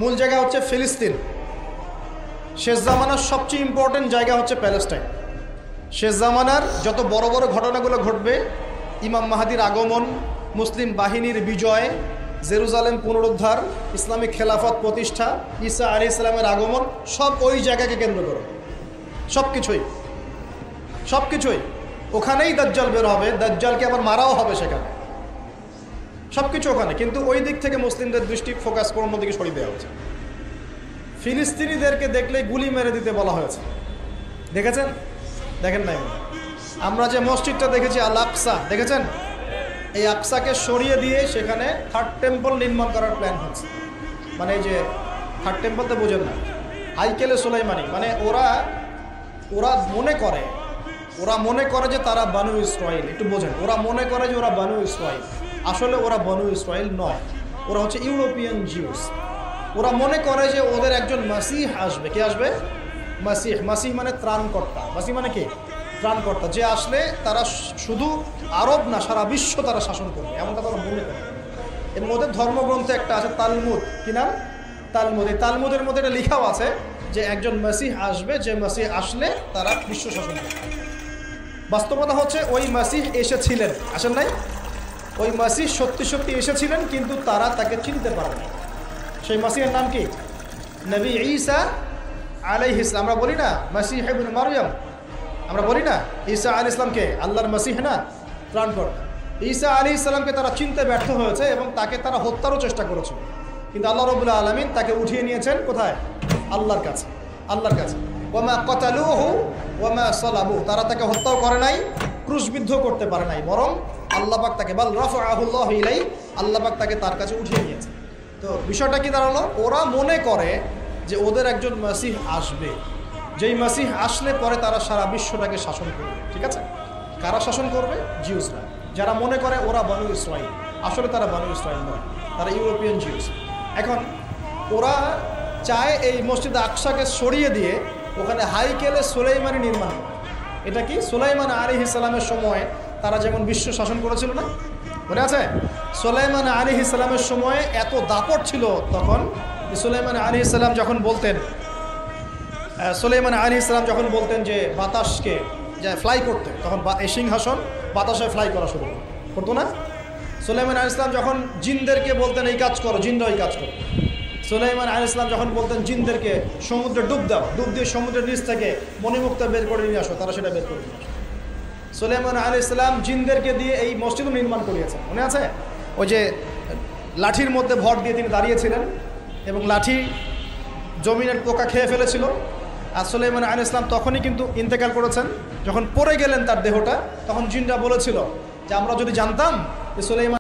মূল জায়গা হচ্ছে ফিলিস্তিন। শেষ জামানার সবচেয়ে ইম্পর্টেন্ট জায়গা হচ্ছে প্যালেস্টাইন। শেষ জামানার যত বড় বড় ঘটনাগুলো ঘটবে, ইমাম মাহাদির আগমন, মুসলিম বাহিনীর বিজয়, জেরুজালেম পুনরুদ্ধার, ইসলামিক খেলাফত প্রতিষ্ঠা, ঈসা আলাইহিস সালামের আগমন, সব ওই জায়গাকে কেন্দ্র করে। সব কিছুই ওখানেই দাজ্জাল বের হবে, দাজ্জালকে আবার মারাও হবে সেখানে, সব কিছু ওখানে। কিন্তু ওই দিক থেকে মুসলিমদের দৃষ্টি ফোকাস করে অন্যদিকে সরিয়ে দেওয়া হচ্ছে। ফিলিস্তিনিদেরকে দেখলে গুলি মেরে দিতে বলা হয়েছে, দেখেছেন? দেখেন নাই? আমরা যে মসজিদটা দেখেছি আল আকসা, দেখেছেন? এই আকসাকে সরিয়ে দিয়ে সেখানে থার্ড টেম্পল নির্মাণ করার প্ল্যান হচ্ছে। মানে এই যে থার্ড টেম্পল তো বোঝেন না, হাইকেলে সুলাইমানি, মানে ওরা মনে করে যে তারা বানু ইসরাইল। একটু বোঝেন, ওরা মনে করে যে ওরা বানু ইসরাইল, আসলে ওরা বানু ইসরাইল নয়, ওরা হচ্ছে ইউরোপিয়ান জিউস। ওরা মনে করে যে ওদের একজন মাসিহ আসবে। কে আসবে? মাসিহ মানে ত্রাণকর্তা। মাসিহ মানে কি? ত্রাণকর্তা। যে আসলে তারা শুধু আরব না, সারা বিশ্ব তারা শাসন করবে, এমনটা তারা মনে করে। এবং ওদের ধর্মগ্রন্থে একটা আছে তালমুদ। কি নাম? তালমুদ। এই তালমুদের মধ্যে এটা লেখাও আছে যে একজন মাসিহ আসবে, যে মাসিহ আসলে তারা বিশ্ব শাসন করবে। বাস্তবতা হচ্ছে ওই মাসিহ এসেছিলেন, আসেন নাই? ওই মাসিহ সত্যি এসেছিলেন, কিন্তু তারা তাকে চিনতে পারে না। সেই মাসিহের নাম কি? নবী ঈসা আলাইহিস সালাম। আমরা বলি না মাসিহ ইবনে মারইয়াম, আমরা বলি না ঈসা আলাইহিস সালামকে আল্লাহর মাসিহ না, ত্রাণকর্তা। ঈসা আলাইহিস সালামকে তারা চিনতে ব্যর্থ হয়েছে এবং তাকে তারা হত্যারও চেষ্টা করেছিল, কিন্তু আল্লাহ রাব্বুল আলামিন তাকে উঠিয়ে নিয়েছেন কোথায়? আল্লাহর কাছে। ওয়ামা কাতালুহু ওয়ামা সালাবু, তারা তাকে হত্যাও করে নাই, ক্রুশবিদ্ধ করতে পারে নাই, বরং আল্লাহ পাক তাকে বাল রাফাআহুল্লাহু ইলাই, আল্লাহ পাক তাকে তার কাছে উঠিয়ে নিয়েছে। তো বিষয়টা কি দাঁড়ালো? ওরা মনে করে যে ওদের একজন মাসিহ আসবে, যেই মাসিহ আসলে পরে তারা সারা বিশ্বটাকে শাসন করবে। ঠিক আছে? কারা শাসন করবে? জিউসরা। যারা মনে করে ওরা বানু ইসরাইল, আসলে তারা বানু ইসরাইল নয়, তারা ইউরোপিয়ান জিউস। এখন ওরা চায় এই মসজিদ আকসাকে সরিয়ে দিয়ে ওখানে হাইকেলে সুলাইমানি নির্মাণ করে। এটা কি? সুলাইমান আলাইহিস সালামের সময় তারা যেমন বিশ্ব শাসন করেছিল না, মনে আছে? সুলাইমান আলাইহিস সালামের সময়ে এত দাপট ছিল তখন। সুলাইমান আলাইহিস সালাম যখন বলতেন যে বাতাসকে যে ফ্লাই করতে, তখন এই সিংহাসন বাতাসে ফ্লাই করা শুরু করতো না? সুলাইমান আলাইহিস সালাম যখন জিনদেরকে বলতেন এই কাজ করো, জিনরা ওই কাজ করো। সুলাইমান আলাইহিস সালাম যখন বলতেন জিনদেরকে সমুদ্রে ডুব দাও, ডুব দিয়ে সমুদ্রের নিচ থেকে মণিমুক্তা বের করে নিয়ে আসো, তারা সেটা বের করে নিয়ে আসো। সুলাইমান আলাইহিস সালাম জিনদেরকে দিয়ে এই মসজিদও নির্মাণ করিয়েছেন, মনে আছে? ওই যে লাঠির মধ্যে ভর দিয়ে তিনি দাঁড়িয়েছিলেন এবং লাঠি জমিনের পোকা খেয়ে ফেলেছিল। আর সুলাইমান আলাইহিস সালাম তখনই কিন্তু ইন্তেকাল করেছেন। যখন পড়ে গেলেন তার দেহটা, তখন জিনরা বলেছিল যে আমরা যদি জানতাম যে সুলাইমান